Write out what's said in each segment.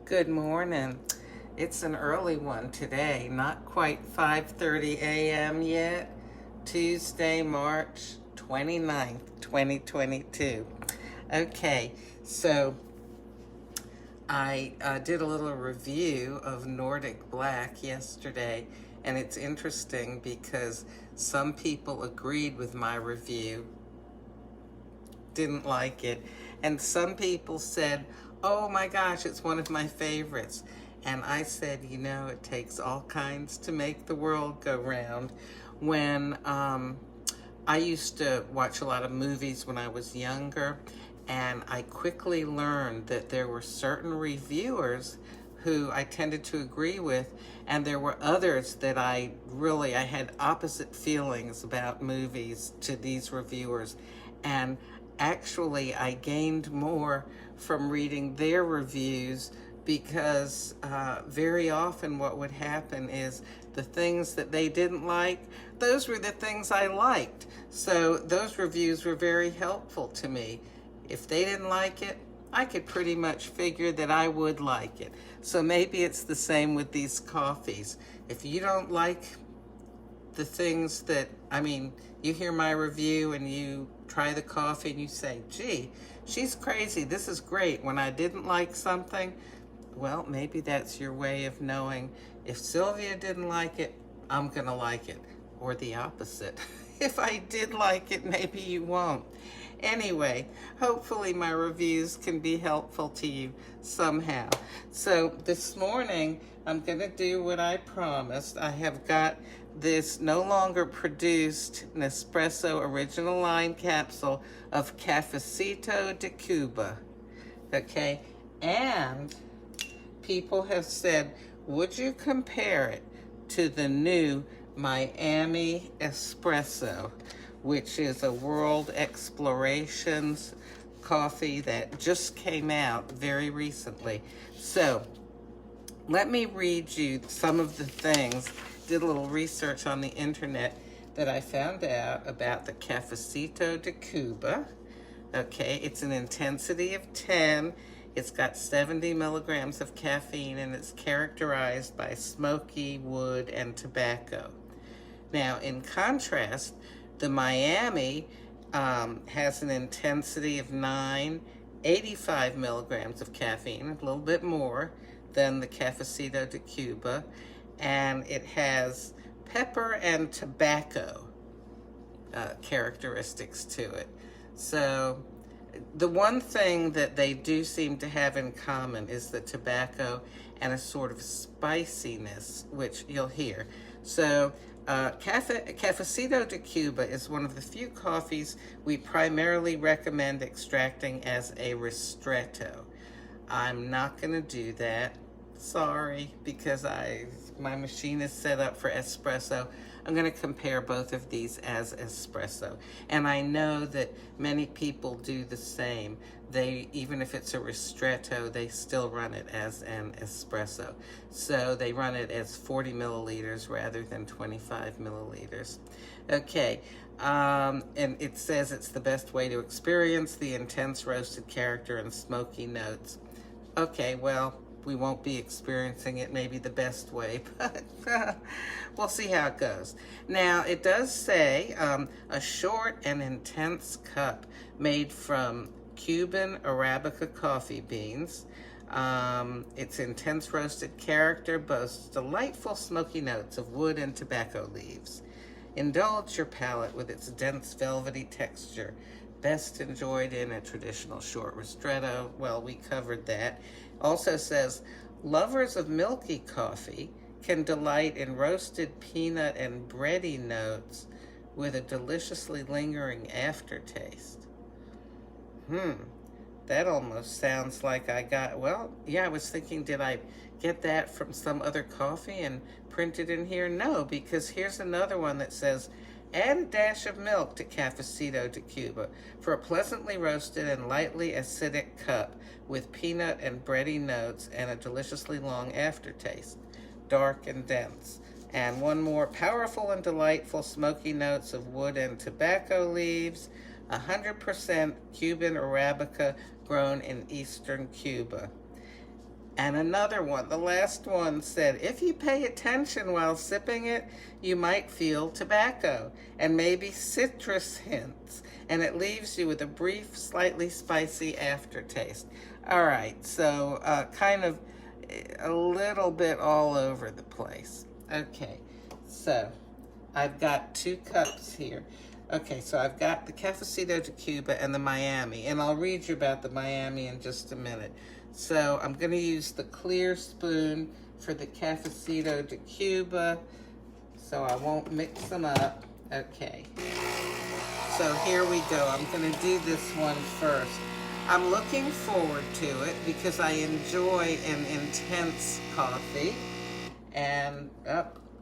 Good morning. It's an early one today, not quite 5:30 a.m. yet. Tuesday, March 29th, 2022. Okay, so I did a little review of Nordic Black yesterday, and it's interesting because some people agreed with my review, didn't like it, and some people said, oh my gosh, it's one of my favorites. And I said, it takes all kinds to make the world go round. When I used to watch a lot of movies when I was younger, and I quickly learned that there were certain reviewers who I tended to agree with, and there were others that I had opposite feelings about movies to these reviewers. And actually, I gained more from reading their reviews because very often what would happen is the things that they didn't like, those were the things I liked. So those reviews were very helpful to me. If they didn't like it, I could pretty much figure that I would like it. So maybe it's the same with these coffees. If you don't like the things that, you hear my review and you try the coffee and you say, gee, she's crazy, this is great. When I didn't like something, well, maybe that's your way of knowing if Sylvia didn't like it, I'm gonna like it, or the opposite. If I did like it, maybe you won't. Anyway, hopefully my reviews can be helpful to you somehow. So this morning, I'm gonna do what I promised. I have got this no longer produced Nespresso original line capsule of Cafecito de Cuba, okay? And people have said, would you compare it to the new Miami Espresso, which is a world explorations coffee that just came out very recently. So let me read you some of the things. Did a little research on the internet that I found out about the Cafecito de Cuba. Okay, it's an intensity of 10. It's got 70 milligrams of caffeine, and it's characterized by smoky wood and tobacco. Now, in contrast, the Miami has an intensity of 9, 85 milligrams of caffeine, a little bit more than the Cafecito de Cuba, and it has pepper and tobacco characteristics to it. So the one thing that they do seem to have in common is the tobacco and a sort of spiciness, which you'll hear. So Cafecito de Cuba is one of the few coffees we primarily recommend extracting as a ristretto. I'm not going to do that. Sorry, because my machine is set up for espresso. I'm going to compare both of these as espresso. And I know that many people do the same. Even if it's a ristretto, they still run it as an espresso. So they run it as 40 milliliters rather than 25 milliliters. Okay, and it says it's the best way to experience the intense roasted character and smoky notes. Okay, well, we won't be experiencing it maybe the best way, but we'll see how it goes. Now, it does say a short and intense cup made from Cuban Arabica coffee beans. Its intense roasted character boasts delightful smoky notes of wood and tobacco leaves. Indulge your palate with its dense velvety texture, best enjoyed in a traditional short ristretto. Well, we covered that. Also says, lovers of milky coffee can delight in roasted peanut and bready notes with a deliciously lingering aftertaste. That almost sounds like I was thinking, did I get that from some other coffee and print it in here? No, because here's another one that says, add a dash of milk to Cafecito de Cuba for a pleasantly roasted and lightly acidic cup with peanut and bready notes and a deliciously long aftertaste, dark and dense. And one more, powerful and delightful smoky notes of wood and tobacco leaves, 100% Cuban Arabica grown in eastern Cuba. And another one, the last one, said, if you pay attention while sipping it, you might feel tobacco and maybe citrus hints, and it leaves you with a brief, slightly spicy aftertaste. All right, so kind of a little bit all over the place. Okay, so I've got 2 cups here. Okay, so I've got the Cafecito de Cuba and the Miami, and I'll read you about the Miami in just a minute. So I'm going to use the clear spoon for the Cafecito de Cuba, so I won't mix them up. Okay, so here we go. I'm going to do this one first. I'm looking forward to it because I enjoy an intense coffee. And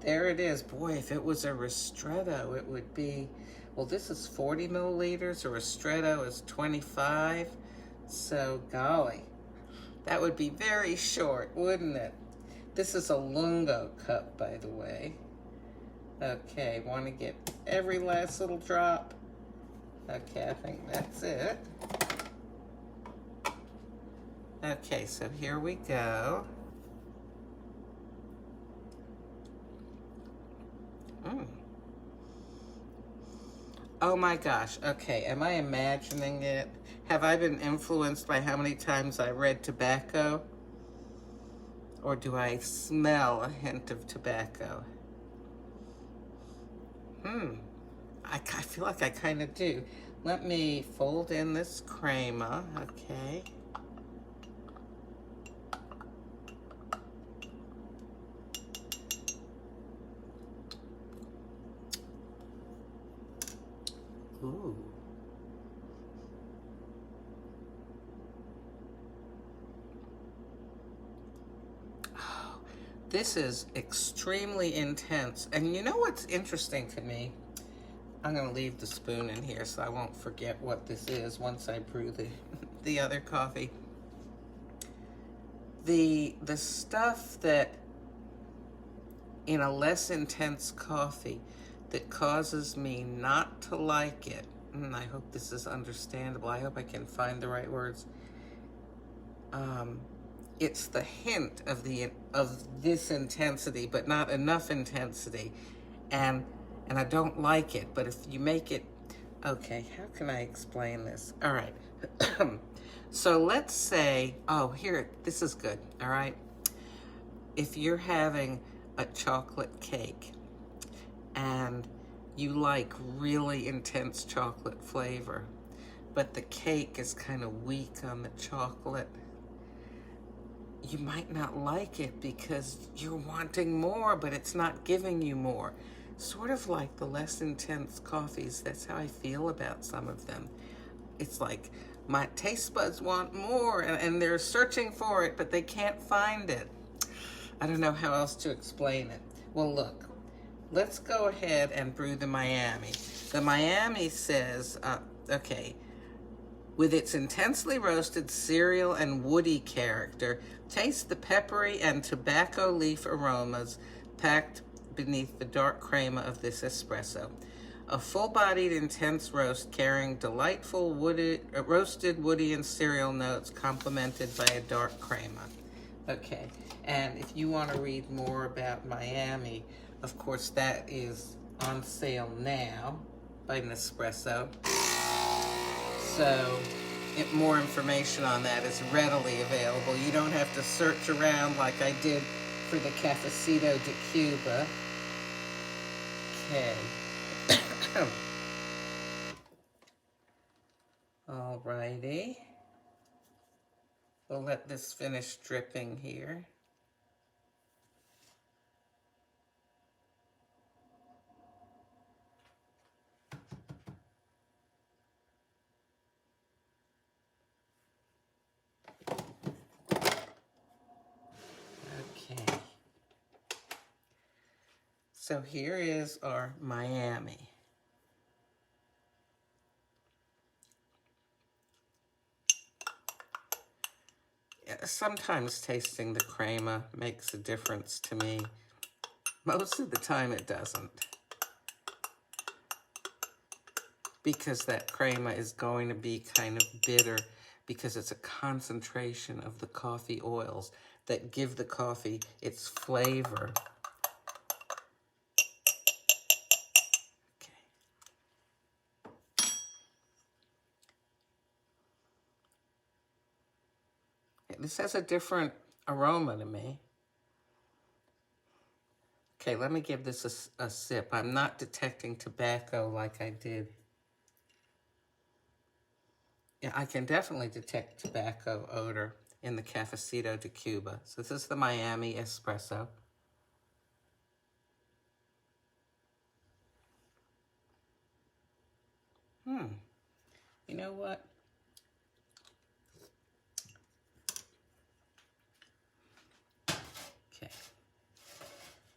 there it is. Boy, if it was a ristretto, it would be, well, this is 40 milliliters. A ristretto is 25. So, golly, that would be very short, wouldn't it? This is a lungo cup, by the way. Okay, want to get every last little drop. Okay, I think that's it. Okay, so here we go. Oh my gosh, okay, am I imagining it? Have I been influenced by how many times I read tobacco? Or do I smell a hint of tobacco? I feel like I kind of do. Let me fold in this crema, okay. Ooh. Oh, this is extremely intense. And you know what's interesting to me? I'm going to leave the spoon in here so I won't forget what this is once I brew the other coffee. The stuff that in a less intense coffee that causes me not to like it, and I hope this is understandable, I hope I can find the right words, it's the hint of this intensity, but not enough intensity, and I don't like it. But if you make it, okay, how can I explain this? All right, so let's say, oh, here, this is good, all right? If you're having a chocolate cake and you like really intense chocolate flavor, but the cake is kind of weak on the chocolate, you might not like it because you're wanting more, but it's not giving you more. Sort of like the less intense coffees, that's how I feel about some of them. It's like my taste buds want more and they're searching for it, but they can't find it. I don't know how else to explain it. Well, look, let's go ahead and brew the Miami. The Miami says, okay, with its intensely roasted cereal and woody character, taste the peppery and tobacco leaf aromas packed beneath the dark crema of this espresso. A full-bodied, intense roast carrying delightful roasted, woody, and cereal notes complemented by a dark crema. Okay, and if you want to read more about Miami, of course, that is on sale now by Nespresso. So more information on that is readily available. You don't have to search around like I did for the Cafecito de Cuba. Okay. Alrighty. We'll let this finish dripping here. Okay. So here is our Miami. Sometimes tasting the crema makes a difference to me. Most of the time it doesn't. Because that crema is going to be kind of bitter because it's a concentration of the coffee oils. that give the coffee its flavor. Okay. This has a different aroma to me. Okay, let me give this a sip. I'm not detecting tobacco like I did. Yeah, I can definitely detect tobacco odor in the Cafecito de Cuba. So this is the Miami Espresso. You know what? Okay.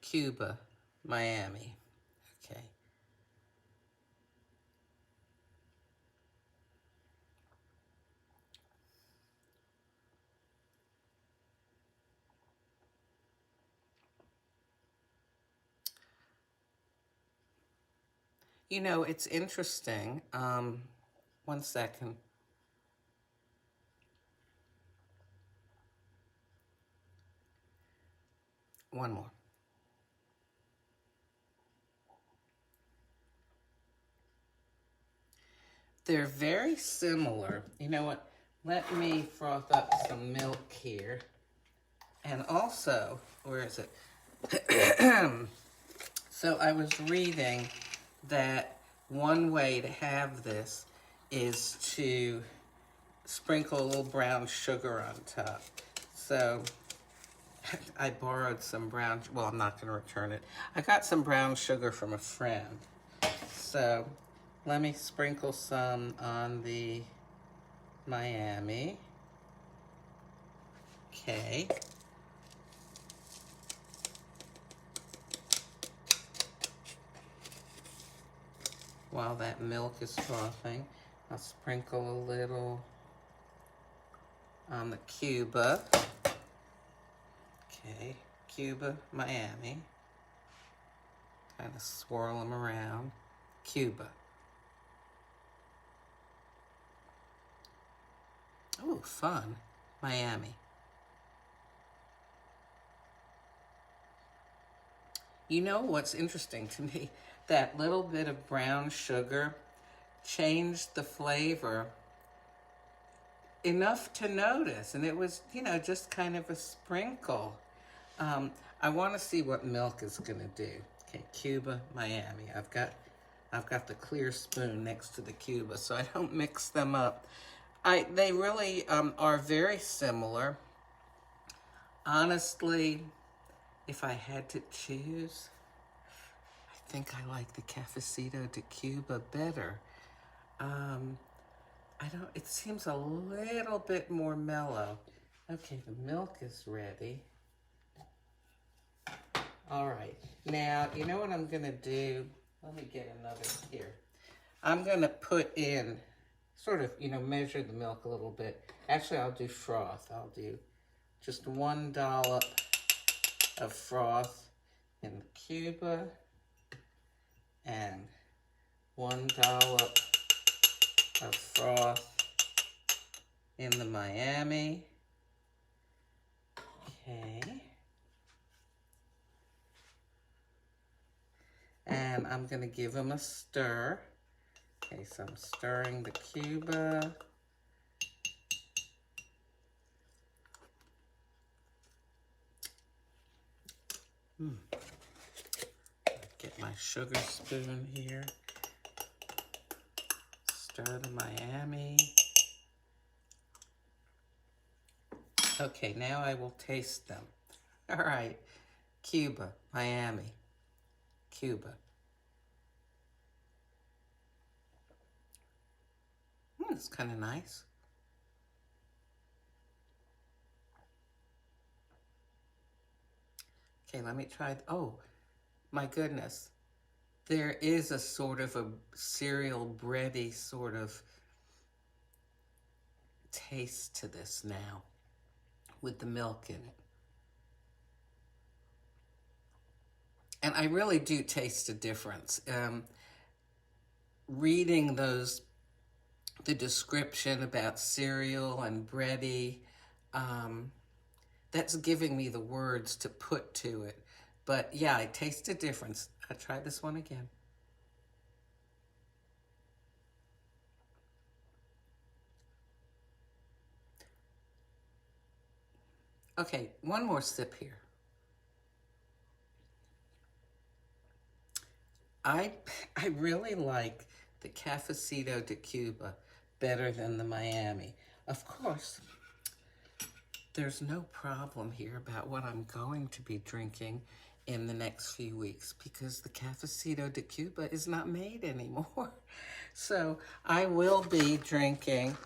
Cuba, Miami. Okay. You know, it's interesting. One second. One more. They're very similar. You know what? Let me froth up some milk here. And also, where is it? So I was reading that one way to have this is to sprinkle a little brown sugar on top. So I borrowed some brown, well, I'm not going to return it. I got some brown sugar from a friend. So let me sprinkle some on the Miami. Okay. While that milk is frothing, I'll sprinkle a little on the Cuba. Okay, Cuba, Miami. Kind of swirl them around. Cuba. Oh, fun. Miami. You know what's interesting to me? That little bit of brown sugar changed the flavor enough to notice. And it was, you know, just kind of a sprinkle. I want to see what milk is going to do. Okay, Cuba, Miami. I've got the clear spoon next to the Cuba, so I don't mix them up. They really are very similar. Honestly, if I had to choose, I think I like the Cafecito de Cuba better. It seems a little bit more mellow. Okay, the milk is ready. All right, now, you know what I'm gonna do? Let me get another here. I'm gonna put in, sort of, you know, measure the milk a little bit. Actually, I'll do froth. I'll do just 1 dollop of froth in the Cuba and 1 dollop of froth in the Miami. Okay. And I'm gonna give them a stir. Okay, so I'm stirring the Cuba. Get my sugar spoon here. Stir the Miami. Okay, now I will taste them. All right, Cuba, Miami, Cuba. It's kind of nice. Okay, let me try. Oh, my goodness. There is a sort of a cereal bready sort of taste to this now with the milk in it. And I really do taste a difference. Reading the description about cereal and bready, That's giving me the words to put to it. But yeah, I taste a difference. I tried this one again. Okay, one more sip here. I I really like the Cafecito de Cuba better than the Miami. Of course, there's no problem here about what I'm going to be drinking in the next few weeks because the Cafecito de Cuba is not made anymore. So I will be drinking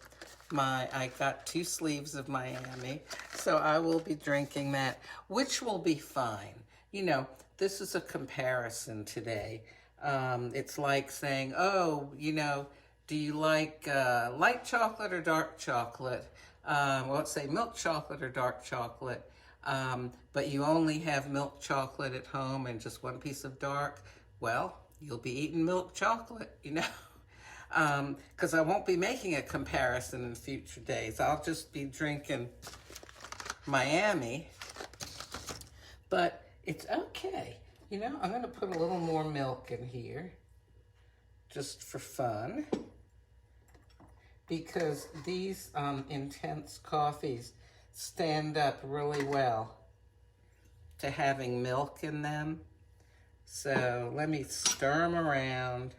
I got 2 sleeves of Miami, so I will be drinking that, which will be fine. You know, this is a comparison today. It's like saying, oh, you know, do you like light chocolate or dark chocolate? Well, let's say milk chocolate or dark chocolate, but you only have milk chocolate at home and just one piece of dark. Well, you'll be eating milk chocolate, you know, because I won't be making a comparison in future days. I'll just be drinking Miami, but it's okay. You know, I'm going to put a little more milk in here just for fun because these intense coffees stand up really well to having milk in them. So let me stir them around.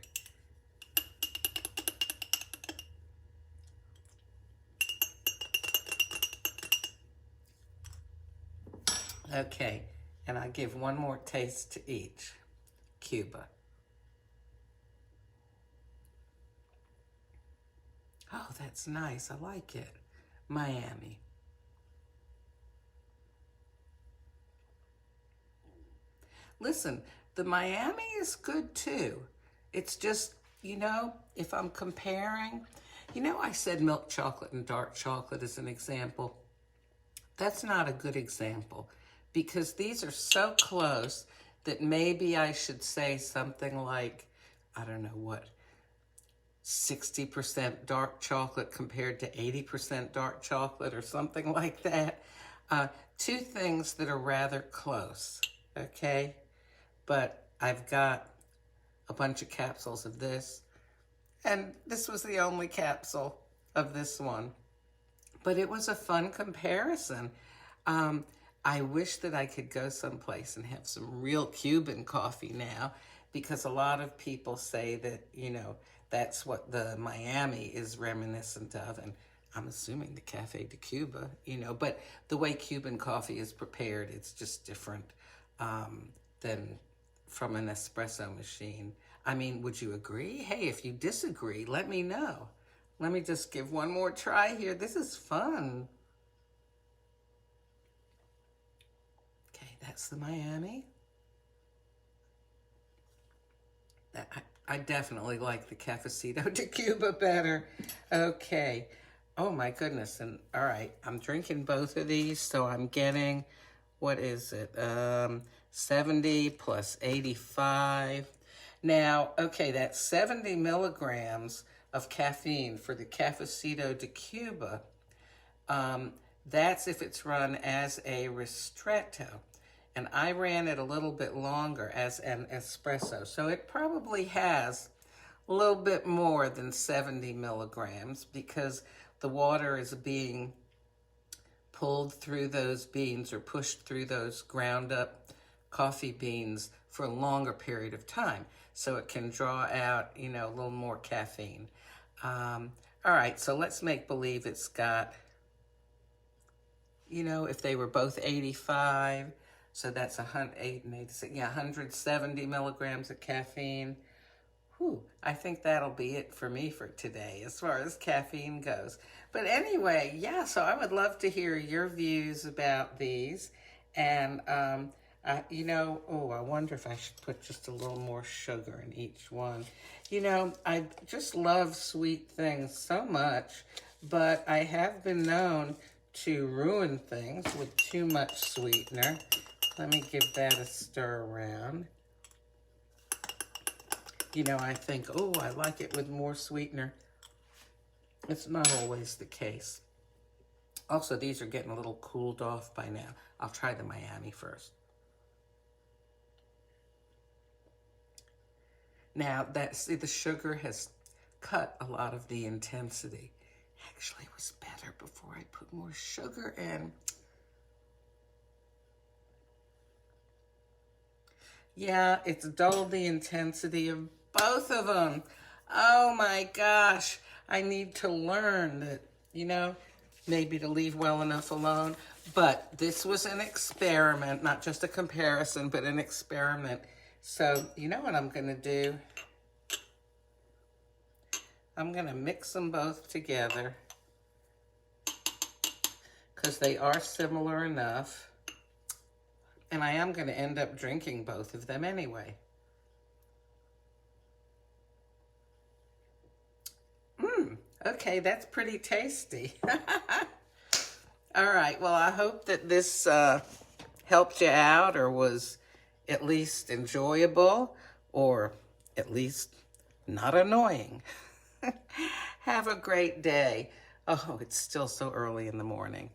Okay, and I give one more taste to each. Cuba. Oh, that's nice. I like it. Miami. Listen, the Miami is good too. It's just, you know, if I'm comparing, you know, I said milk chocolate and dark chocolate as an example. That's not a good example because these are so close that maybe I should say something like, I don't know what, 60% dark chocolate compared to 80% dark chocolate or something like that. 2 things that are rather close, okay? But I've got a bunch of capsules of this, and this was the only capsule of this one. But it was a fun comparison. I wish that I could go someplace and have some real Cuban coffee now, because a lot of people say that, you know, that's what the Miami is reminiscent of, and I'm assuming the Cafe de Cuba, you know, but the way Cuban coffee is prepared, it's just different than from an espresso machine. I mean, would you agree? Hey, if you disagree, let me know. Let me just give one more try here. This is fun. Okay, that's the Miami. I definitely like the Cafecito de Cuba better. Okay. Oh my goodness. And all right, I'm drinking both of these, so I'm getting, what is it? 70 plus 85. Now, okay, that's 70 milligrams of caffeine for the Cafecito de Cuba. That's if it's run as a ristretto. And I ran it a little bit longer as an espresso. So it probably has a little bit more than 70 milligrams because the water is being pulled through those beans or pushed through those ground up coffee beans for a longer period of time. So it can draw out, you know, a little more caffeine. All right, so let's make believe it's got, you know, if they were both 85, so that's 170 milligrams of caffeine. Whew, I think that'll be it for me for today as far as caffeine goes. But anyway, yeah, so I would love to hear your views about these. And, you know, oh, I wonder if I should put just a little more sugar in each one. You know, I just love sweet things so much, but I have been known to ruin things with too much sweetener. Let me give that a stir around. You know, I think, oh, I like it with more sweetener. It's not always the case. Also, these are getting a little cooled off by now. I'll try the Miami first. Now, the sugar has cut a lot of the intensity. Actually, it was better before I put more sugar in. Yeah, it's dulled the intensity of both of them. Oh my gosh. I need to learn that, maybe to leave well enough alone. But this was an experiment, not just a comparison, but an experiment. So, you know what I'm going to do? I'm going to mix them both together because they are similar enough. And I am going to end up drinking both of them anyway. Okay, that's pretty tasty. All right, well, I hope that this helped you out or was at least enjoyable or at least not annoying. Have a great day. Oh, it's still so early in the morning.